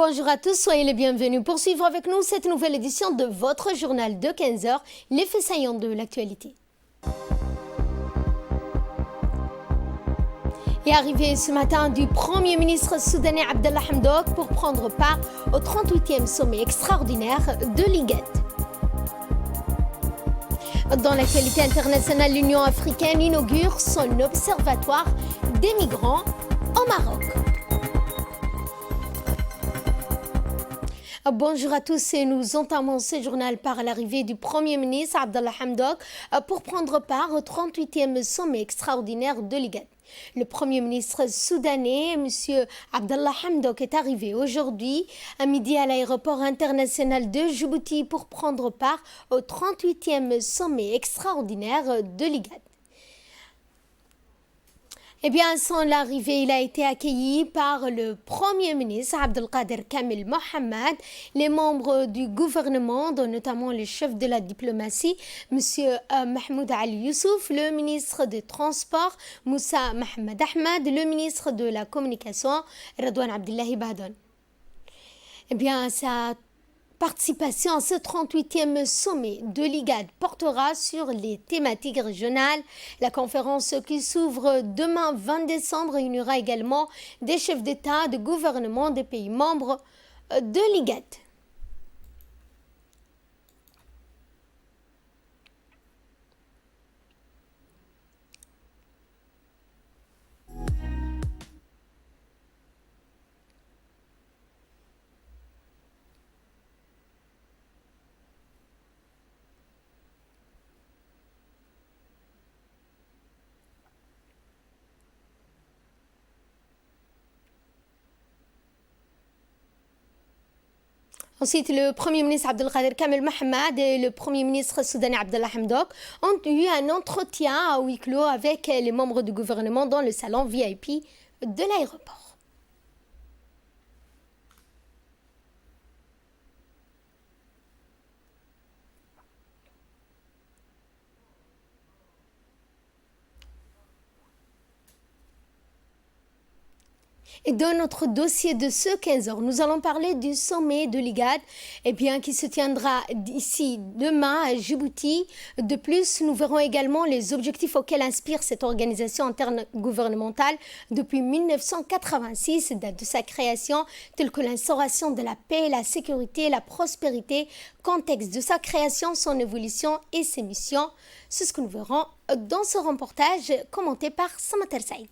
Bonjour à tous, soyez les bienvenus pour suivre avec nous cette nouvelle édition de votre journal de 15h, les faits saillants de l'actualité. Et arrivé ce matin du Premier ministre soudanais Abdallah Hamdok pour prendre part au 38e sommet extraordinaire de l'IGAD. Dans l'actualité internationale, l'Union africaine inaugure son observatoire des migrants au Maroc. Bonjour à tous et nous entamons ce journal par l'arrivée du Premier ministre Abdallah Hamdok pour prendre part au 38e sommet extraordinaire de l'IGAD. Le Premier ministre soudanais, M. Abdallah Hamdok, est arrivé aujourd'hui à midi à l'aéroport international de Djibouti pour prendre part au 38e sommet extraordinaire de l'IGAD. Eh bien, à son arrivée, il a été accueilli par le Premier ministre Abdelkader Kamel Mohamed, les membres du gouvernement, dont notamment le chef de la diplomatie, M. Mahmoud Ali Youssouf, le ministre des Transports, Moussa Mohamed Ahmed, le ministre de la Communication, Redouane Abdullahi Bahdoun. Eh bien, sa participation à ce 38e sommet de l'IGAD portera sur les thématiques régionales. La conférence qui s'ouvre demain 20 décembre réunira également des chefs d'État, de gouvernement des pays membres de l'IGAD. Ensuite, le Premier ministre Abdelkader Kamel Mohamed et le Premier ministre soudanais Abdallah Hamdok ont eu un entretien à huis clos avec les membres du gouvernement dans le salon VIP de l'aéroport. Et dans notre dossier de ce 15h, nous allons parler du sommet de l'IGAD qui se tiendra d'ici demain à Djibouti. De plus, nous verrons également les objectifs auxquels inspire cette organisation intergouvernementale depuis 1986, date de sa création, telle que l'instauration de la paix, la sécurité, la prospérité, contexte de sa création, son évolution et ses missions. C'est ce que nous verrons dans ce reportage commenté par Samater Saïd.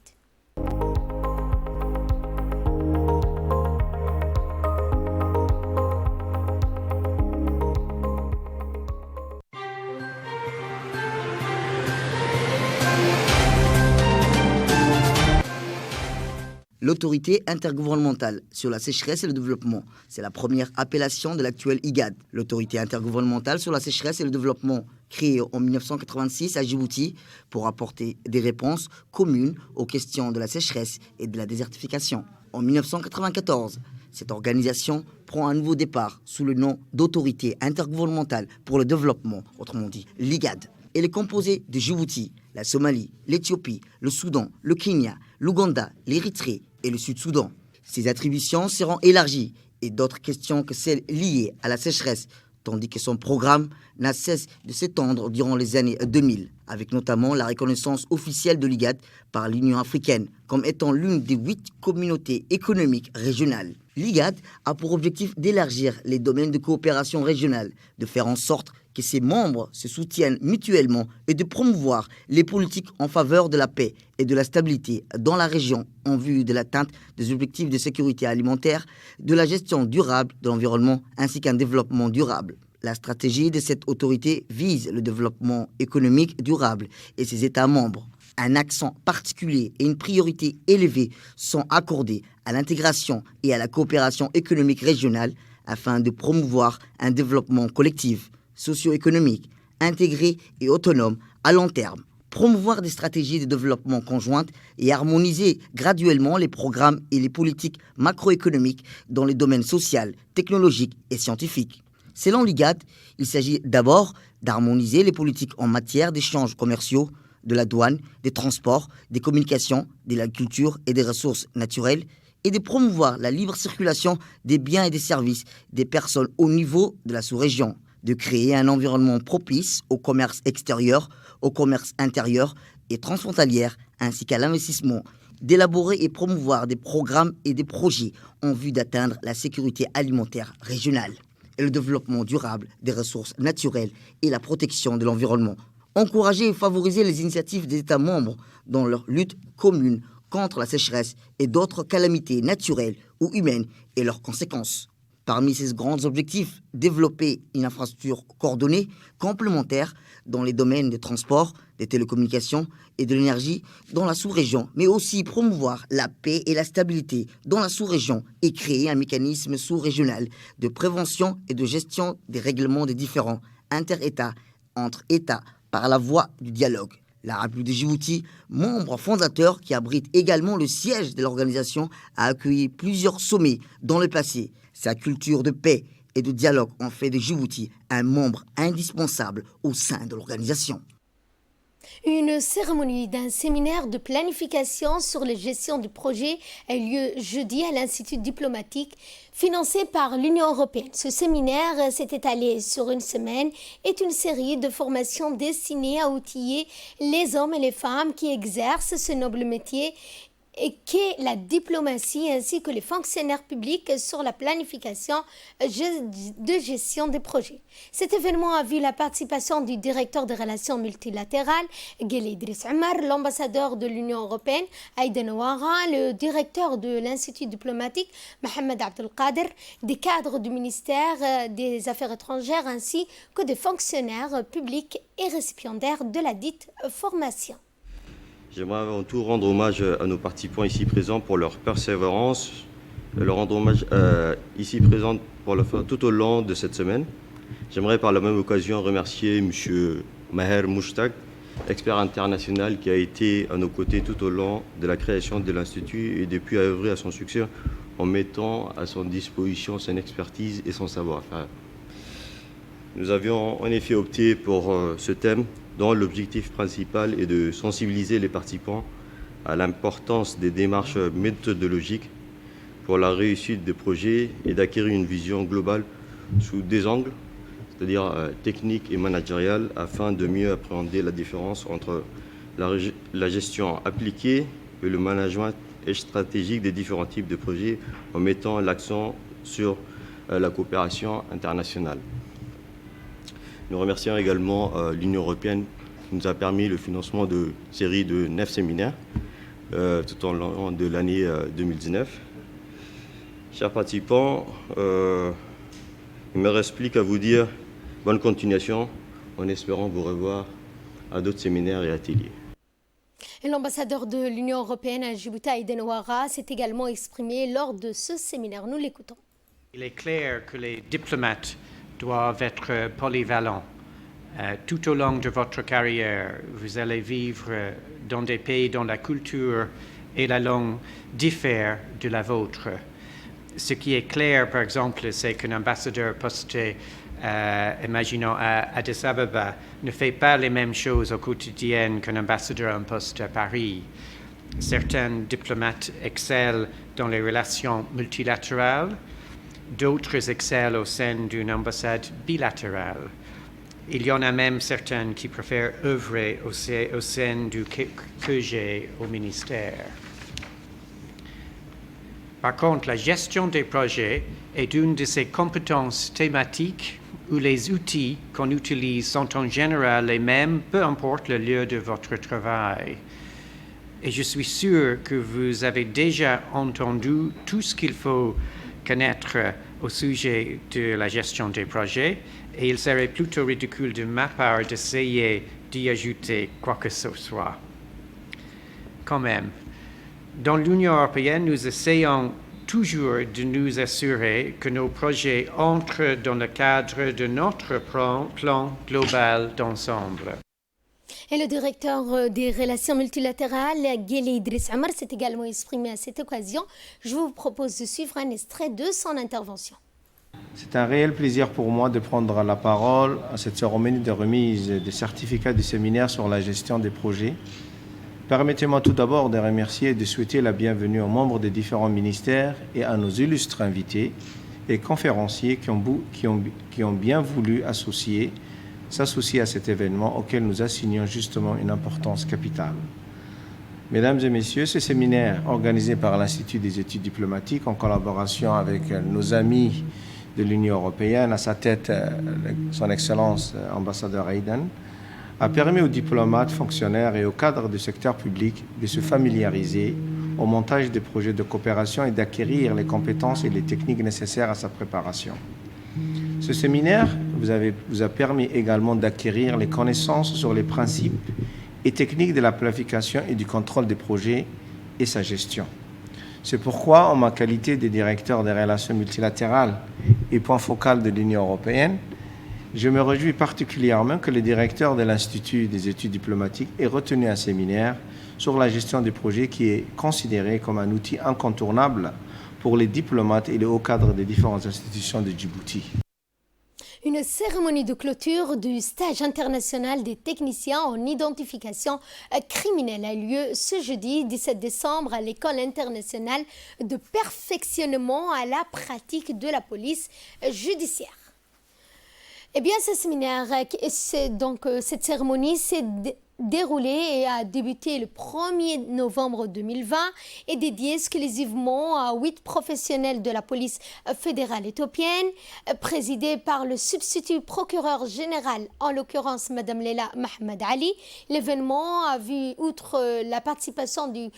L'autorité intergouvernementale sur la sécheresse et le développement, c'est la première appellation de l'actuel IGAD. L'autorité intergouvernementale sur la sécheresse et le développement, créée en 1986 à Djibouti pour apporter des réponses communes aux questions de la sécheresse et de la désertification. En 1994, cette organisation prend un nouveau départ sous le nom d'Autorité intergouvernementale pour le développement, autrement dit l'IGAD. Elle est composée de Djibouti, la Somalie, l'Éthiopie, le Soudan, le Kenya, l'Ouganda, l'Érythrée et le Sud-Soudan. Ces attributions seront élargies et d'autres questions que celles liées à la sécheresse, tandis que son programme n'a cessé de s'étendre durant les années 2000, avec notamment la reconnaissance officielle de l'IGAD par l'Union africaine comme étant l'une des 8 communautés économiques régionales. L'IGAD a pour objectif d'élargir les domaines de coopération régionale, de faire en sorte que ses membres se soutiennent mutuellement et de promouvoir les politiques en faveur de la paix et de la stabilité dans la région en vue de l'atteinte des objectifs de sécurité alimentaire, de la gestion durable de l'environnement ainsi qu'un développement durable. La stratégie de cette autorité vise le développement économique durable et ses États membres. Un accent particulier et une priorité élevée sont accordés à l'intégration et à la coopération économique régionale afin de promouvoir un développement collectif, socio-économique, intégré et autonome à long terme. Promouvoir des stratégies de développement conjointes et harmoniser graduellement les programmes et les politiques macroéconomiques dans les domaines social, technologique et scientifique. Selon l'IGAD, il s'agit d'abord d'harmoniser les politiques en matière d'échanges commerciaux, de la douane, des transports, des communications, de l'agriculture et des ressources naturelles, et de promouvoir la libre circulation des biens et des services des personnes au niveau de la sous-région, de créer un environnement propice au commerce extérieur, au commerce intérieur et transfrontalier, ainsi qu'à l'investissement, d'élaborer et promouvoir des programmes et des projets en vue d'atteindre la sécurité alimentaire régionale et le développement durable des ressources naturelles et la protection de l'environnement. Encourager et favoriser les initiatives des États membres dans leur lutte commune contre la sécheresse et d'autres calamités naturelles ou humaines et leurs conséquences. Parmi ces grands objectifs, développer une infrastructure coordonnée, complémentaire dans les domaines des transports, des télécommunications et de l'énergie dans la sous-région, mais aussi promouvoir la paix et la stabilité dans la sous-région et créer un mécanisme sous-régional de prévention et de gestion des règlements des différends inter-États, entre États, par la voie du dialogue. La République de Djibouti, membre fondateur qui abrite également le siège de l'organisation, a accueilli plusieurs sommets dans le passé. Sa culture de paix et de dialogue ont fait de Djibouti un membre indispensable au sein de l'organisation. Une cérémonie d'un séminaire de planification sur la gestion du projet a eu lieu jeudi à l'Institut diplomatique financé par l'Union européenne. Ce séminaire s'est étalé sur une semaine et est une série de formations destinées à outiller les hommes et les femmes qui exercent ce noble métier et qu'est la diplomatie ainsi que les fonctionnaires publics sur la planification de gestion des projets. Cet événement a vu la participation du directeur des relations multilatérales, Gheli Idriss Omar, l'ambassadeur de l'Union européenne, Aïda Nouara, le directeur de l'Institut diplomatique, Mohamed Abdelkader, des cadres du ministère des Affaires étrangères ainsi que des fonctionnaires publics et récipiendaires de la dite formation. J'aimerais avant tout rendre hommage à nos participants ici présents pour leur persévérance, leur rendre hommage ici présents pour le faire tout au long de cette semaine. J'aimerais par la même occasion remercier M. Maher Moushtaq, expert international qui a été à nos côtés tout au long de la création de l'Institut et depuis à œuvrer à son succès en mettant à son disposition son expertise et son savoir-faire. Nous avions en effet opté pour ce thème dont l'objectif principal est de sensibiliser les participants à l'importance des démarches méthodologiques pour la réussite des projets et d'acquérir une vision globale sous des angles, c'est-à-dire technique et managériale, afin de mieux appréhender la différence entre la gestion appliquée et le management stratégique des différents types de projets en mettant l'accent sur la coopération internationale. Nous remercions également l'Union européenne qui nous a permis le financement de série de 9 séminaires tout au long de l'année 2019. Chers participants, il me reste plus qu'à vous dire bonne continuation en espérant vous revoir à d'autres séminaires et ateliers. Et l'ambassadeur de l'Union européenne à Djibouti, Aïda Nouara, s'est également exprimé lors de ce séminaire. Nous l'écoutons. Il est clair que les diplomates doivent être polyvalents. Tout au long de votre carrière, vous allez vivre dans des pays dont la culture et la langue diffèrent de la vôtre. Ce qui est clair, par exemple, c'est qu'un ambassadeur posté, imaginons à Addis Abeba, ne fait pas les mêmes choses au quotidien qu'un ambassadeur en poste à Paris. Certains diplomates excellent dans les relations multilatérales, d'autres excellent au sein d'une ambassade bilatérale. Il y en a même certains qui préfèrent œuvrer au sein du QG au ministère. Par contre, la gestion des projets est une de ces compétences thématiques où les outils qu'on utilise sont en général les mêmes, peu importe le lieu de votre travail. Et je suis sûr que vous avez déjà entendu tout ce qu'il faut connaître au sujet de la gestion des projets, et il serait plutôt ridicule de ma part d'essayer d'y ajouter quoi que ce soit. Quand même, dans l'Union européenne, nous essayons toujours de nous assurer que nos projets entrent dans le cadre de notre plan global d'ensemble. Et le directeur des relations multilatérales, Gheli Idriss Omar, s'est également exprimé à cette occasion. Je vous propose de suivre un extrait de son intervention. C'est un réel plaisir pour moi de prendre la parole à cette cérémonie de remise des certificats du séminaire sur la gestion des projets. Permettez-moi tout d'abord de remercier et de souhaiter la bienvenue aux membres des différents ministères et à nos illustres invités et conférenciers qui ont bien voulu s'associer à cet événement auquel nous assignons justement une importance capitale. Mesdames et messieurs, ce séminaire organisé par l'Institut des études diplomatiques en collaboration avec nos amis de l'Union européenne, à sa tête son Excellence ambassadeur Hayden, a permis aux diplomates, fonctionnaires et aux cadres du secteur public de se familiariser au montage des projets de coopération et d'acquérir les compétences et les techniques nécessaires à sa préparation. Ce séminaire vous a permis également d'acquérir les connaissances sur les principes et techniques de la planification et du contrôle des projets et sa gestion. C'est pourquoi, en ma qualité de directeur des relations multilatérales et point focal de l'Union européenne, je me réjouis particulièrement que le directeur de l'Institut des études diplomatiques ait retenu un séminaire sur la gestion des projets qui est considéré comme un outil incontournable pour les diplomates et les hauts cadres des différentes institutions de Djibouti. Une cérémonie de clôture du stage international des techniciens en identification criminelle a lieu ce jeudi 17 décembre à l'École internationale de perfectionnement à la pratique de la police judiciaire. Eh bien, ce séminaire, cette cérémonie s'est déroulée et a débuté le 1er novembre 2020 et dédiée exclusivement à 8 professionnels de la police fédérale éthiopienne, présidée par le substitut procureur général, en l'occurrence Mme Leila Mohamed Ali. L'événement a vu, outre la participation du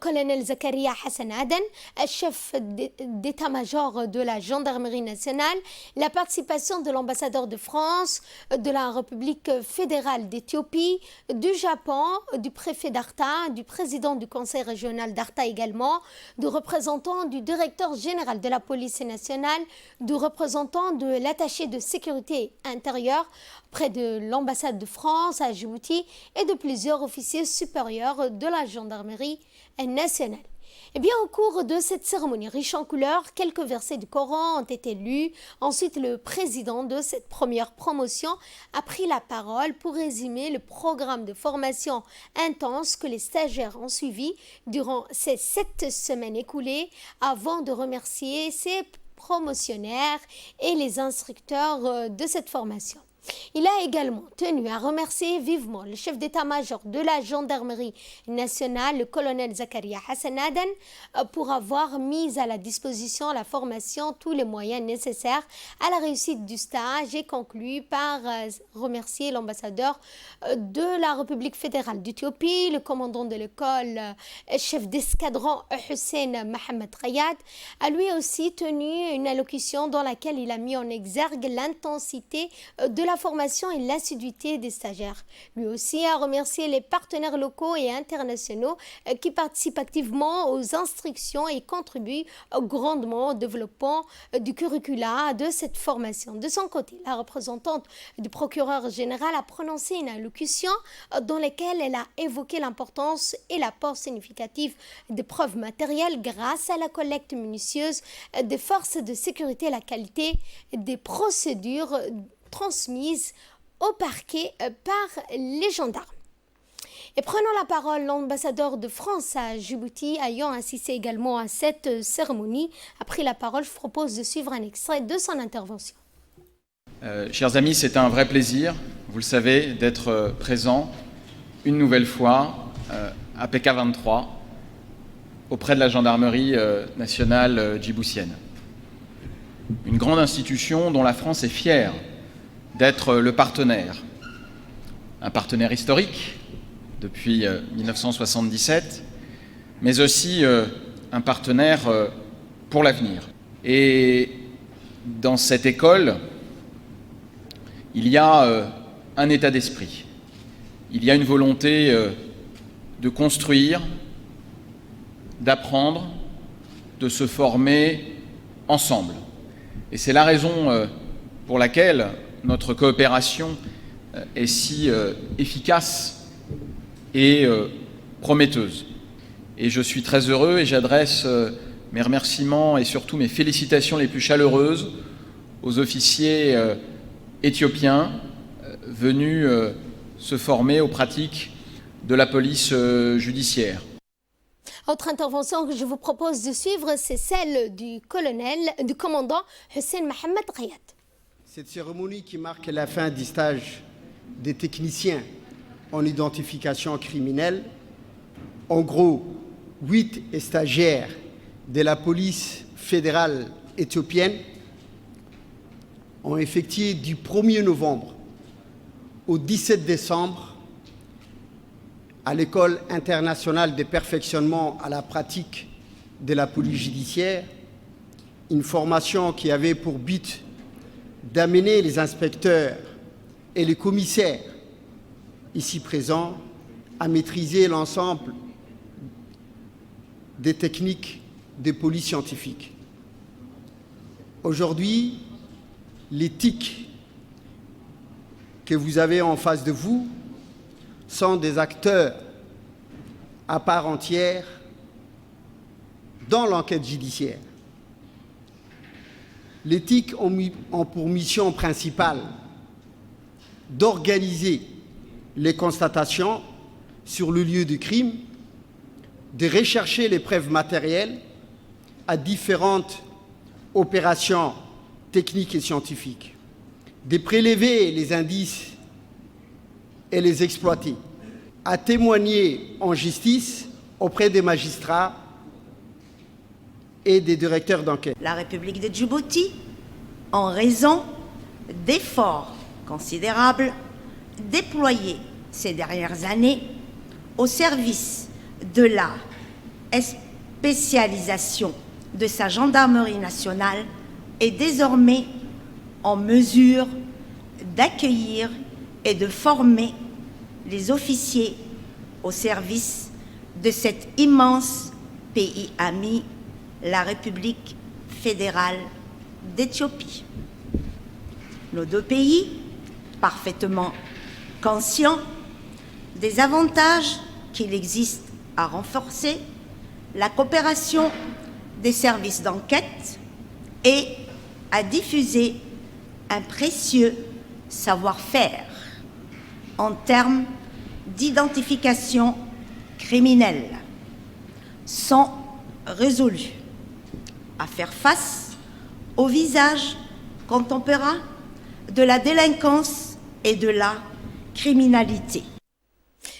colonel Zakaria Hassan Aden, chef d'état-major de la gendarmerie nationale, la participation de l'ambassadeur de France, de la République fédérale d'Éthiopie, du Japon, du préfet d'Arta, du président du conseil régional d'Arta également, du représentant du directeur général de la police nationale, du représentant de l'attaché de sécurité intérieure près de l'ambassade de France à Djibouti et de plusieurs officiers supérieurs de la gendarmerie nationale. Eh bien, au cours de cette cérémonie riche en couleurs, quelques versets du Coran ont été lus. Ensuite, le président de cette première promotion a pris la parole pour résumer le programme de formation intense que les stagiaires ont suivi durant ces 7 semaines écoulées avant de remercier ses promotionnaires et les instructeurs de cette formation. Il a également tenu à remercier vivement le chef d'état-major de la gendarmerie nationale, le colonel Zakaria Hassan Aden, pour avoir mis à la disposition la formation, tous les moyens nécessaires à la réussite du stage, et conclu par remercier l'ambassadeur de la République fédérale d'Éthiopie, le commandant de l'école, chef d'escadron Hussein Mohamed Rayad, a lui aussi tenu une allocution dans laquelle il a mis en exergue l'intensité de la formation et l'assiduité des stagiaires. Lui aussi a remercié les partenaires locaux et internationaux qui participent activement aux instructions et contribuent grandement au développement du curricula de cette formation. De son côté, la représentante du procureur général a prononcé une allocution dans laquelle elle a évoqué l'importance et l'apport significatif des preuves matérielles grâce à la collecte minutieuse des forces de sécurité et la qualité des procédures transmises au parquet par les gendarmes. Et prenant la parole, l'ambassadeur de France à Djibouti, ayant assisté également à cette cérémonie, a pris la parole. Je vous propose de suivre un extrait de son intervention. Chers amis, c'est un vrai plaisir, vous le savez, d'être présent une nouvelle fois à PK23 auprès de la gendarmerie nationale djiboutienne. Une grande institution dont la France est fière d'être le partenaire, un partenaire historique depuis 1977, mais aussi un partenaire pour l'avenir. Et dans cette école, il y a un état d'esprit, il y a une volonté de construire, d'apprendre, de se former ensemble. Et c'est la raison pour laquelle notre coopération est si efficace et prometteuse. Et je suis très heureux et j'adresse mes remerciements et surtout mes félicitations les plus chaleureuses aux officiers éthiopiens venus se former aux pratiques de la police judiciaire. Autre intervention que je vous propose de suivre, c'est celle du commandant Hussein Mohamed Rayad. Cette cérémonie qui marque la fin du stage des techniciens en identification criminelle, en gros 8 stagiaires de la police fédérale éthiopienne, ont effectué du 1er novembre au 17 décembre à l'École internationale de perfectionnement à la pratique de la police judiciaire, une formation qui avait pour but d'amener les inspecteurs et les commissaires ici présents à maîtriser l'ensemble des techniques de police scientifique. Aujourd'hui, les TIC que vous avez en face de vous sont des acteurs à part entière dans l'enquête judiciaire. Les TIC ont pour mission principale d'organiser les constatations sur le lieu du crime, de rechercher les preuves matérielles à différentes opérations techniques et scientifiques, de prélever les indices et les exploiter, à témoigner en justice auprès des magistrats et des directeurs d'enquête. La République de Djibouti, en raison d'efforts considérables déployés ces dernières années au service de la spécialisation de sa gendarmerie nationale, est désormais en mesure d'accueillir et de former les officiers au service de cet immense pays ami, la République fédérale d'Éthiopie. Nos deux pays, parfaitement conscients des avantages qu'il existe à renforcer la coopération des services d'enquête et à diffuser un précieux savoir-faire en termes d'identification criminelle, sont résolus à faire face au visage contemporain de la délinquance et de la criminalité.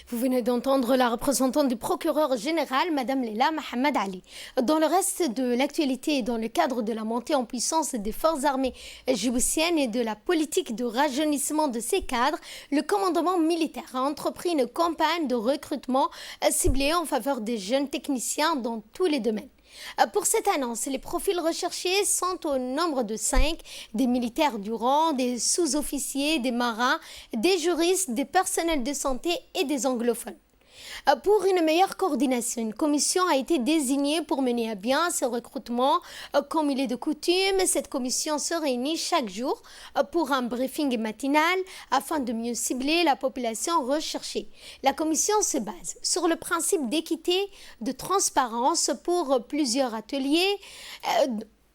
Vous venez d'entendre la représentante du procureur général, Madame Leila Mohamed Ali. Dans le reste de l'actualité et dans le cadre de la montée en puissance des forces armées djiboutiennes et de la politique de rajeunissement de ces cadres, le commandement militaire a entrepris une campagne de recrutement ciblée en faveur des jeunes techniciens dans tous les domaines. Pour cette annonce, les profils recherchés sont au nombre de 5, des militaires du rang, des sous-officiers, des marins, des juristes, des personnels de santé et des anglophones. Pour une meilleure coordination, une commission a été désignée pour mener à bien ce recrutement. Comme il est de coutume, cette commission se réunit chaque jour pour un briefing matinal afin de mieux cibler la population recherchée. La commission se base sur le principe d'équité, de transparence pour plusieurs ateliers.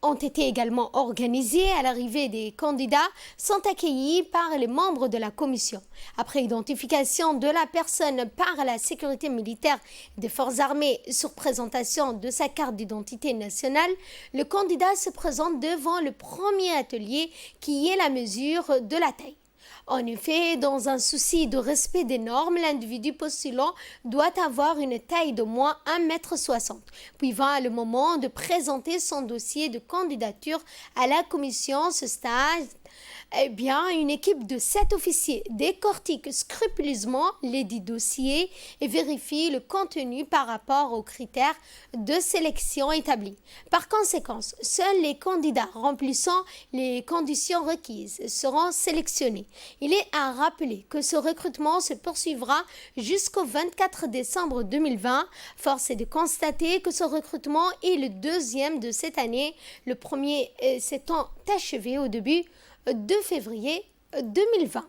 Ont été également organisés à l'arrivée des candidats, sont accueillis par les membres de la commission. Après identification de la personne par la sécurité militaire des forces armées sur présentation de sa carte d'identité nationale, le candidat se présente devant le premier atelier qui est la mesure de la taille. En effet, dans un souci de respect des normes, l'individu postulant doit avoir une taille d'au moins 1,60 m. Puis vint le moment de présenter son dossier de candidature à la commission. Ce stage, une équipe de 7 officiers décortique scrupuleusement les 10 dossiers et vérifie le contenu par rapport aux critères de sélection établis. Par conséquent, seuls les candidats remplissant les conditions requises seront sélectionnés. Il est à rappeler que ce recrutement se poursuivra jusqu'au 24 décembre 2020. Force est de constater que ce recrutement est le deuxième de cette année. Le premier s'étant achevé au début de février 2020.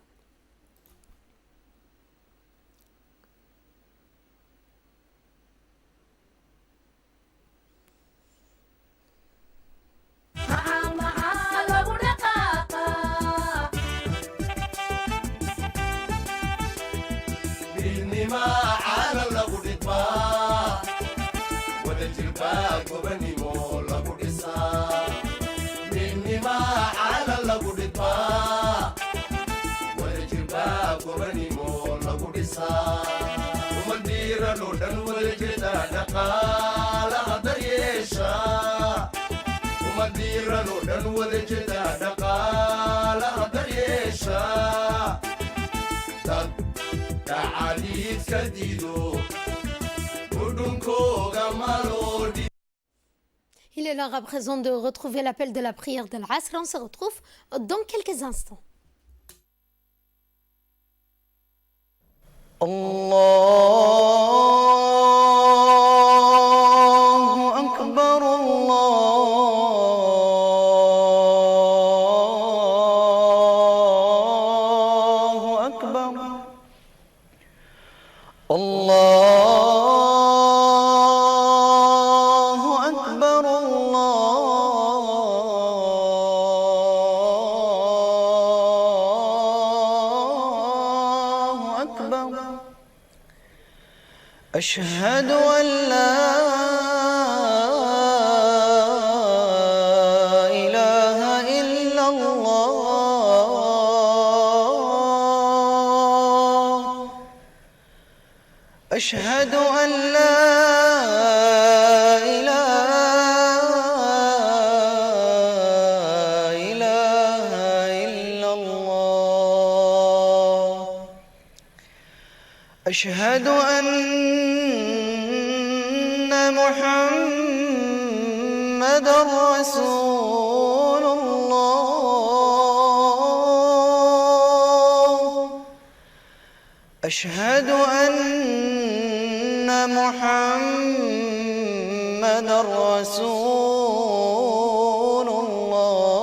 بإذن Il est l'heure à présent de retrouver l'appel de la prière de l'Asr. On se retrouve dans quelques instants. الله أكبر الله أكبر الله أكبر الله أكبر أشهد أن لا إله إلا الله أشهد أن لا إله إلا الله أشهد أن محمد رسول الله أشهد أن محمد رسول الله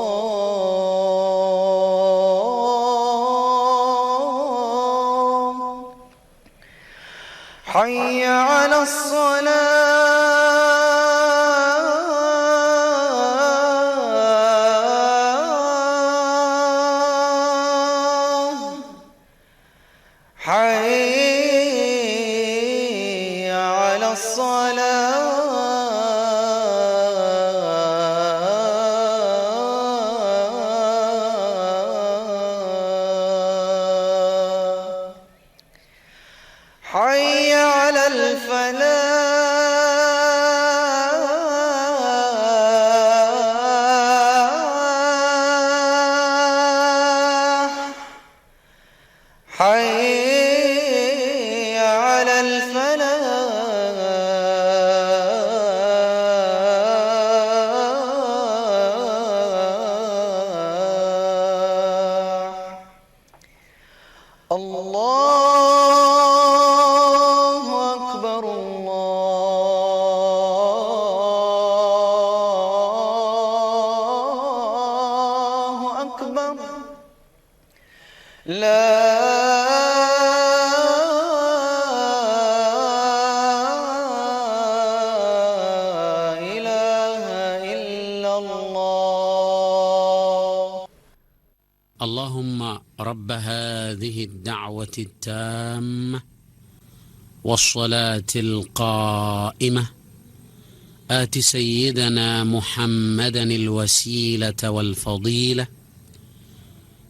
حي على الصلاة حي على الصلاة حي على الفلاح حي على الفلاح الله أكبر الله أكبر لا إله إلا الله اللهم رب هذه الدعوة التامة والصلاة القائمة آت سيدنا محمدا الوسيلة والفضيلة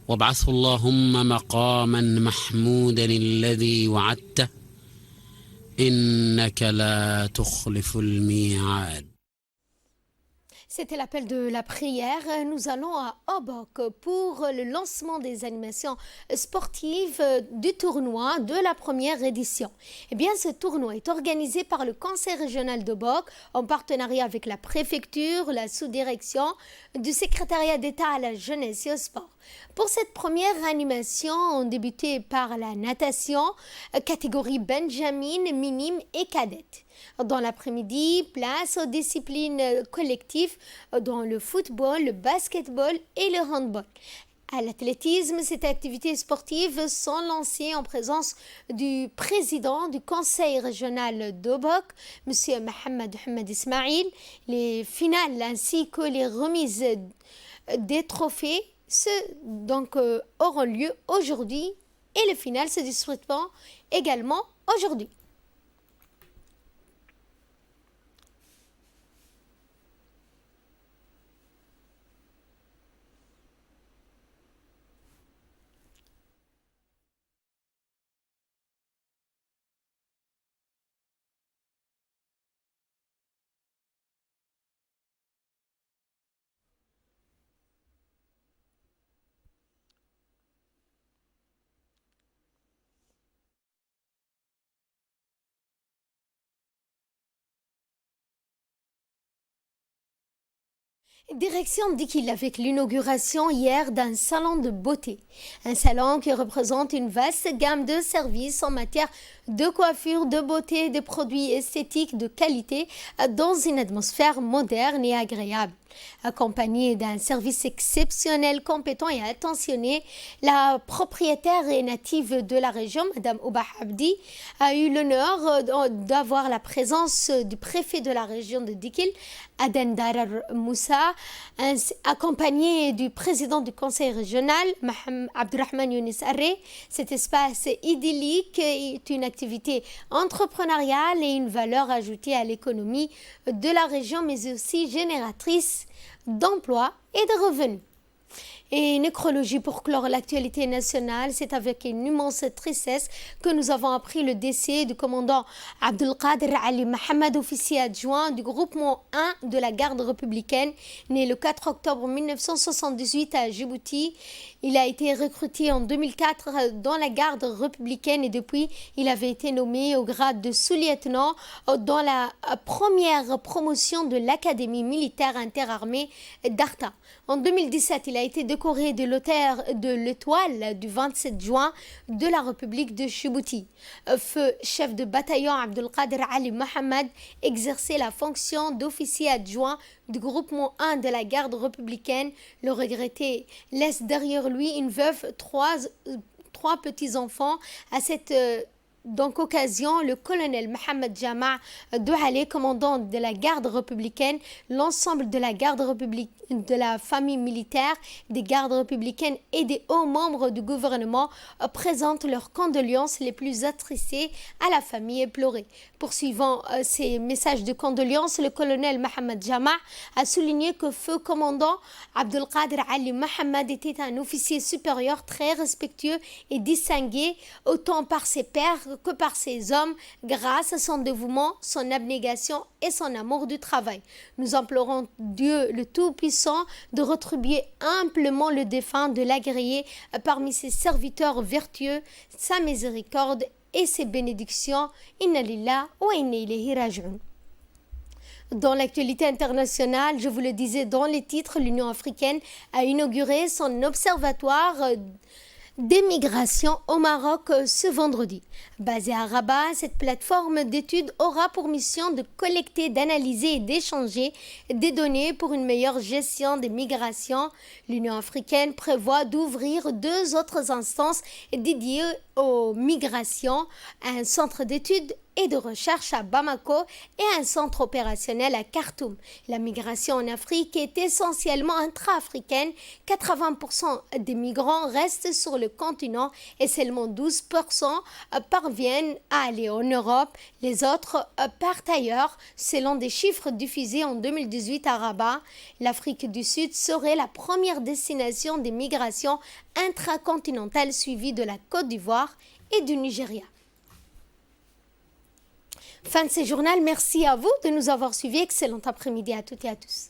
وابعثه اللهم مقاما محمودا الذي وعدته إنك لا تخلف الميعاد. C'était l'appel de la prière. Nous allons à Obok pour le lancement des animations sportives du tournoi de la première édition. Eh bien, ce tournoi est organisé par le Conseil régional d'Obok en partenariat avec la préfecture, la sous-direction du secrétariat d'État à la jeunesse et au sport. Pour cette première animation, on débutait par la natation, catégorie Benjamin, minime et cadette. Dans l'après-midi, place aux disciplines collectives dans le football, le basketball et le handball. À l'athlétisme, ces activités sportives sont lancées en présence du président du conseil régional d'Obok, M. Mohamed Ismail. Les finales ainsi que les remises des trophées auront lieu aujourd'hui et les finales se disputeront également aujourd'hui. Direction Dikil avec l'inauguration hier d'un salon de beauté. Un salon qui représente une vaste gamme de services en matière de coiffure, de beauté, de produits esthétiques de qualité dans une atmosphère moderne et agréable. Accompagnée d'un service exceptionnel, compétent et attentionné, la propriétaire et native de la région, Madame Ouba Abdi, a eu l'honneur d'avoir la présence du préfet de la région de Dikil, Aden Darar Moussa, accompagné du président du conseil régional, Abdurrahman Younis Arré. Cet espace idyllique est une activité entrepreneuriale et une valeur ajoutée à l'économie de la région, mais aussi génératrice d'emplois et de revenus. Et nécrologie pour clore l'actualité nationale, c'est avec une immense tristesse que nous avons appris le décès du commandant Abdelkader Ali Mohamed, officier adjoint du groupement 1 de la garde républicaine, né le 4 octobre 1978 à Djibouti. Il a été recruté en 2004 dans la garde républicaine et depuis, il avait été nommé au grade de sous-lieutenant dans la première promotion de l'Académie militaire interarmée d'Arta. En 2017, il a été décoré de l'étoile du 27 juin de la République de Djibouti. Feu chef de bataillon Abdelkader Ali Mohamed exerçait la fonction d'officier adjoint du groupement 1 de la garde républicaine. Le regretté laisse derrière lui une veuve, trois petits-enfants. À cette occasion, le colonel Mohamed Jama Douhalé, commandant de la garde républicaine, l'ensemble de la garde républicaine, de la famille militaire, des gardes républicaines et des hauts membres du gouvernement présentent leurs condoléances les plus attristées à la famille éplorée. Poursuivant ces messages de condoléances, le colonel Mohamed Jama a souligné que feu commandant Abdelkader Ali Mohamed était un officier supérieur très respectueux et distingué autant par ses pairs que par ses hommes grâce à son dévouement, son abnégation et son amour du travail. Nous implorons Dieu le Tout-Puissant de retribuer amplement le défunt, de l'agréer parmi ses serviteurs vertueux, sa miséricorde et ses bénédictions. Inna lillah wa inna ilayhi raji'un. Dans l'actualité internationale, je vous le disais dans les titres, l'Union africaine a inauguré son observatoire des migrations au Maroc ce vendredi. Basée à Rabat, cette plateforme d'études aura pour mission de collecter, d'analyser et d'échanger des données pour une meilleure gestion des migrations. L'Union africaine prévoit d'ouvrir 2 autres instances dédiées aux migrations, un centre d'études et de recherche à Bamako et un centre opérationnel à Khartoum. La migration en Afrique est essentiellement intra-africaine. 80% des migrants restent sur le continent et seulement 12% parviennent à aller en Europe. Les autres partent ailleurs. Selon des chiffres diffusés en 2018 à Rabat, l'Afrique du Sud serait la première destination des migrations intracontinentales suivie de la Côte d'Ivoire et du Nigeria. Fin de ce journal, merci à vous de nous avoir suivis. Excellent après-midi à toutes et à tous.